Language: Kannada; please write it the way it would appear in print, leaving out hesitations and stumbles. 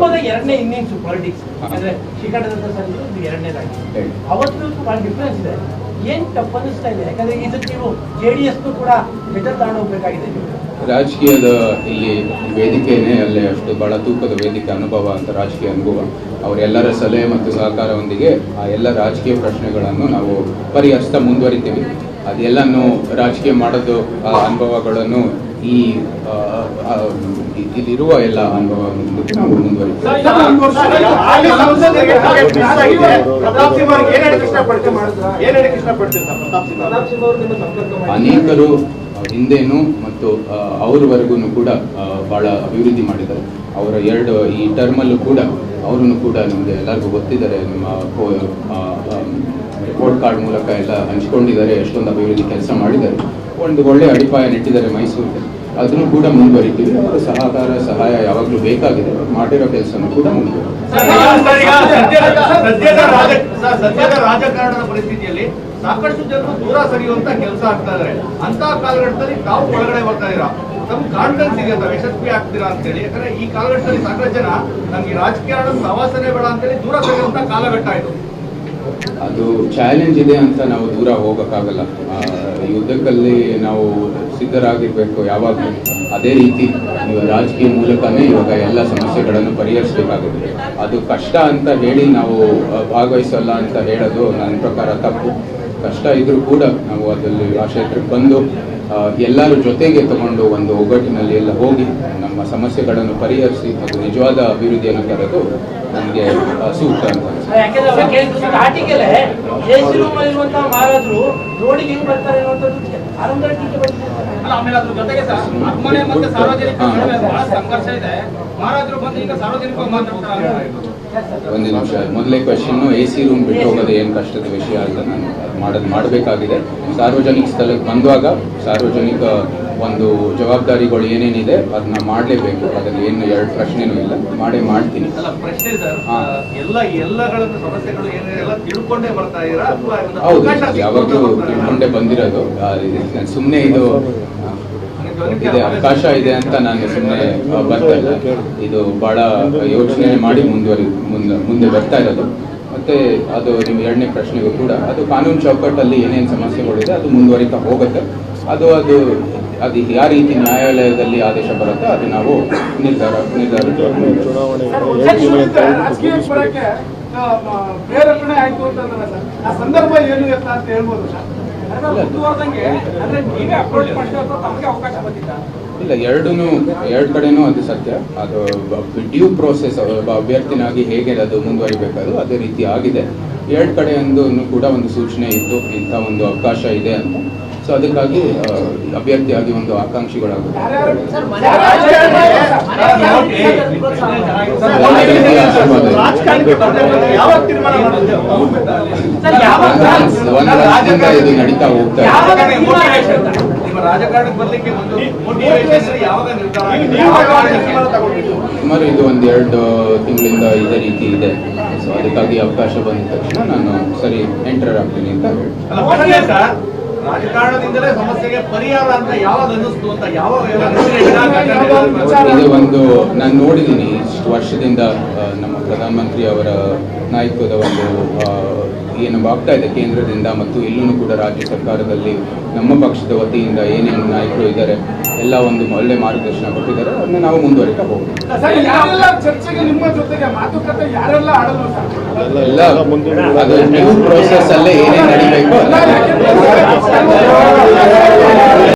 ಇವಾಗ ಎರಡನೇ ಇನ್ನಿಂಗ್ಸ್ ಪಾಲಿಟಿಕ್ಸ್ ಅಂದ್ರೆ ಶ್ರೀಕಂಠದತ್ತ ಸರ್ ಇದು ಎರಡನೇದಾಗಿ ಅವತ್ತು ಬಹಳ ಡಿಫ್ರೆನ್ಸ್ ಇದೆ. ಏನ್ ತಪ್ಪು ಅನಿಸ್ತಾ ಇದೆ? ಯಾಕಂದ್ರೆ ಇದಕ್ಕೆ ನೀವು JDS ಕೂಡ ಬೆಟರ್ ತಗೊಂಡು ಹೋಗ್ಬೇಕಾಗಿದೆ. ರಾಜಕೀಯದ ಇಲ್ಲಿ ವೇದಿಕೆನೇ ಅಲ್ಲೇ ಅಷ್ಟು ಬಹಳ ತೂಕದ ವೇದಿಕೆ ಅನುಭವ ಅಂತ ರಾಜಕೀಯ ಅನುಭವ. ಅವರೆಲ್ಲರ ಸಲಹೆ ಮತ್ತು ಸಹಕಾರದೊಂದಿಗೆ ಆ ಎಲ್ಲ ರಾಜಕೀಯ ಪ್ರಶ್ನೆಗಳನ್ನು ನಾವು ಪರಿಹರಿಸ್ತಾ ಮುಂದುವರಿತೀವಿ. ಅದೆಲ್ಲನೂ ರಾಜಕೀಯ ಮಾಡೋದು ಆ ಅನುಭವಗಳನ್ನು ಈ ಇಲ್ಲಿರುವ ಎಲ್ಲ ಅನುಭವಗಳನ್ನು ನಾವು ಮುಂದುವರಿತೀವಿ. ಅನೇಕರು ಹಿಂದೇನು ಮತ್ತು ಅವರವರೆಗೂ ಕೂಡ ಬಹಳ ಅಭಿವೃದ್ಧಿ ಮಾಡಿದ್ದಾರೆ. ಅವರ ಈ ಟರ್ಮಲ್ಲೂ ಕೂಡ ಅವರನ್ನು ಕೂಡ ನಮಗೆ ಎಲ್ಲರಿಗೂ ಗೊತ್ತಿದ್ದಾರೆ. ನಮ್ಮ ರಿಪೋರ್ಟ್ ಕಾರ್ಡ್ ಮೂಲಕ ಎಲ್ಲ ಹಂಚ್ಕೊಂಡಿದ್ದಾರೆ. ಎಷ್ಟೊಂದು ಅಭಿವೃದ್ಧಿ ಕೆಲಸ ಮಾಡಿದ್ದಾರೆ. ಒಂದು ಒಳ್ಳೆಯ ಅಡಿಪಾಯ ನೆಟ್ಟಿದ್ದಾರೆ ಮೈಸೂರಿಗೆ. ಅದನ್ನು ಕೂಡ ಮುಂದುವರಿತೀವಿ. ಅವರ ಸಹಾಯ ಯಾವಾಗಲೂ ಬೇಕಾಗಿದೆ. ಮಾಡಿರೋ ಕೆಲಸನೂ ಕೂಡ ಮುಂದುವರಿತೀವಿ. ಸದ್ಯದ ರಾಜಕಾರಣದ ಪರಿಸ್ಥಿತಿಯಲ್ಲಿ ಸಾಕಷ್ಟು ಜನರು ದೂರ ಸರಿಯುವಂತ ಕೆಲಸ ಆಗ್ತಾ ಇದಾರೆ. ಅಂತ ಕಾಲಘಟ್ಟದಲ್ಲಿ ತಾವು ಒಳಗಡೆ ಬರ್ತಾ ಇದೀರಾ, ತಮ್ಮ ಕಾನ್ಫಿಡೆನ್ಸ್ ಇದೆ ಅಂತ ಯಶಸ್ವಿ ಆಗ್ತೀರಾ ಅಂತೇಳಿ? ಯಾಕಂದ್ರೆ ಈ ಕಾಲಘಟ್ಟದಲ್ಲಿ ಸಾಕಷ್ಟು ಜನ ನಮ್ಗೆ ರಾಜಕೀಯ ಸವಾಸನೆ ಬೇಡ ಅಂತೇಳಿ ದೂರ ಸರಿಯುವಂತ ಕಾಲಘಟ್ಟ ಇದು. ಅದು ಚಾಲೆಂಜ್ ಇದೆ ಅಂತ ನಾವು ದೂರ ಹೋಗೋಕ್ಕಾಗಲ್ಲ. ಯುದ್ಧದಲ್ಲಿ ನಾವು ಸಿದ್ಧರಾಗಿರ್ಬೇಕು ಯಾವಾಗಲೂ. ಅದೇ ರೀತಿ ರಾಜಕೀಯ ಮೂಲಕನೇ ಇವಾಗ ಎಲ್ಲ ಸಮಸ್ಯೆಗಳನ್ನು ಪರಿಹರಿಸಬೇಕಾಗಿದೆ. ಅದು ಕಷ್ಟ ಅಂತ ಹೇಳಿ ನಾವು ಭಾಗವಹಿಸಲ್ಲ ಅಂತ ಹೇಳೋದು ನನ್ನ ಪ್ರಕಾರ ತಪ್ಪು. ಕಷ್ಟ ಇದ್ರೂ ಕೂಡ ನಾವು ಅದರಲ್ಲಿ ಆ ಕ್ಷೇತ್ರಕ್ಕೆ ಬಂದು ಎಲ್ಲರೂ ಜೊತೆಗೆ ತಗೊಂಡು ಒಂದು ಒಗ್ಗಟ್ಟಿನಲ್ಲಿ ಎಲ್ಲ ಹೋಗಿ ನಮ್ಮ ಸಮಸ್ಯೆಗಳನ್ನು ಪರಿಹರಿಸಿ ಅದು ನಿಜವಾದ ಅಭಿವೃದ್ಧಿಯನ್ನು ತರೋದು ನನಗೆ ಸೂಕ್ತ ಅಂತ. ಒಂದು ನಿಮಿಷ, ಮೊದಲೇ ಕ್ವೆಶ್ಚನ್ AC ರೂಮ್ ಬಿಟ್ಟು ಹೋಗೋದು ಏನು ಕಷ್ಟದ ವಿಷಯ ಅಲ್ಲ. ನಾನು ಮಾಡಬೇಕಾಗಿದೆ. ಸಾರ್ವಜನಿಕ ಸ್ಥಳಕ್ಕೆ ಬಂದಾಗ ಸಾರ್ವಜನಿಕ ಒಂದು ಜವಾಬ್ದಾರಿಗಳು ಏನೇನಿದೆ ಅದನ್ನ ಮಾಡಲೇಬೇಕು. ಅದರಲ್ಲಿ ಏನು ಎರಡು ಪ್ರಶ್ನೆನೂ ಇಲ್ಲ, ಮಾಡ್ತೀನಿ. ಹೌದು, ಯಾವಾಗಲೂ ತಿಳ್ಕೊಂಡೇ ಬಂದಿರೋದು. ಸುಮ್ಮನೆ ಇದು ಇದೆ ಅವಕಾಶ ಇದೆ ಅಂತ ನಾನು ಸುಮ್ಮನೆ ಬರ್ತಾ ಇಲ್ಲ. ಇದು ಬಹಳ ಯೋಚನೆ ಮಾಡಿ ಮುಂದೆ ಬರ್ತಾ ಇರೋದು. ಮತ್ತೆ ಅದು ನಿಮ್ಮ ಎರಡನೇ ಪ್ರಶ್ನೆಗೂ ಕೂಡ ಅದು ಕಾನೂನು ಚೌಕಟ್ಟಲ್ಲಿ ಏನೇನು ಸಮಸ್ಯೆಗಳಿದೆ ಅದು ಮುಂದುವರಿತಾ ಹೋಗುತ್ತೆ. ಅದು ಯಾವ ರೀತಿ ನ್ಯಾಯಾಲಯದಲ್ಲಿ ಆದೇಶ ಬರುತ್ತೆ ಅದು ನಾವು ನಿರ್ಧಾರ ಇಲ್ಲ. ಎರಡು ಕಡೆನೂ ಅದು ಸತ್ಯ. ಅದು ಡ್ಯೂ ಪ್ರೋಸೆಸ್ ಅಭ್ಯರ್ಥಿನಾಗಿ ಹೇಗೆ ಅದು ಮುಂದುವರಿಬೇಕಾದ್ರು ಅದೇ ರೀತಿ ಆಗಿದೆ. ಎರಡು ಕಡೆಯಿಂದ ಕೂಡ ಒಂದು ಸೂಚನೆ ಇತ್ತು, ಇಂಥ ಒಂದು ಅವಕಾಶ ಇದೆ ಅಂತ. ಸೊ ಅದಕ್ಕಾಗಿ ಅಭ್ಯರ್ಥಿಯಾಗಿ ಒಂದು ಆಕಾಂಕ್ಷಿಗಳಾಗುತ್ತೆ. ಒಂದು ವರ್ಷದಿಂದ ಇದು ನಡೀತಾ ಹೋಗ್ತಾ ಇದೆ. ಸುಮಾರು ಇದು 1-2 ತಿಂಗಳಿಂದ ಇದೇ ರೀತಿ ಇದೆ. ಸೊ ಅದಕ್ಕಾಗಿ ಅವಕಾಶ ಬಂದ ತಕ್ಷಣ ನಾನು ಸರಿ ಎಂಟರ್ ಆಗ್ತೀನಿ ಅಂತ ಹೇಳಿ. ರಾಜಕಾರಣದಿಂದಲೇ ಸಮಸ್ಯೆಗೆ ಪರಿಹಾರ ಅಂತ ಯಾವಾಗ ಅನ್ನಿಸ್ತು ಅಂತ ಇದು ಒಂದು ನಾನು ನೋಡಿದ್ದೀನಿ ಇಷ್ಟು ವರ್ಷದಿಂದ ನಮ್ಮ ಪ್ರಧಾನಮಂತ್ರಿ ಅವರ ನಾಯಕತ್ವದ ಒಂದು ಏನು ಆಗ್ತಾ ಇದೆ ಕೇಂದ್ರದಿಂದ ಮತ್ತು ಇಲ್ಲೂ ಕೂಡ ರಾಜ್ಯ ಸರ್ಕಾರದಲ್ಲಿ ನಮ್ಮ ಪಕ್ಷದ ವತಿಯಿಂದ ಏನೇನು ನಾಯಕರು ಇದ್ದಾರೆ ಎಲ್ಲ ಒಂದು ಒಳ್ಳೆ ಮಾರ್ಗದರ್ಶನ ಕೊಟ್ಟಿದ್ದಾರೆ. ಅದನ್ನ ನಾವು ಮುಂದುವರಿತಾ ಹೋಗ್ತೀವಿ. ಎಲ್ಲ ಅದು ನ್ಯೂ ಪ್ರೋಸೆಸ್ ಅಲ್ಲೇ ಏನೇನು ನಡೀಬೇಕು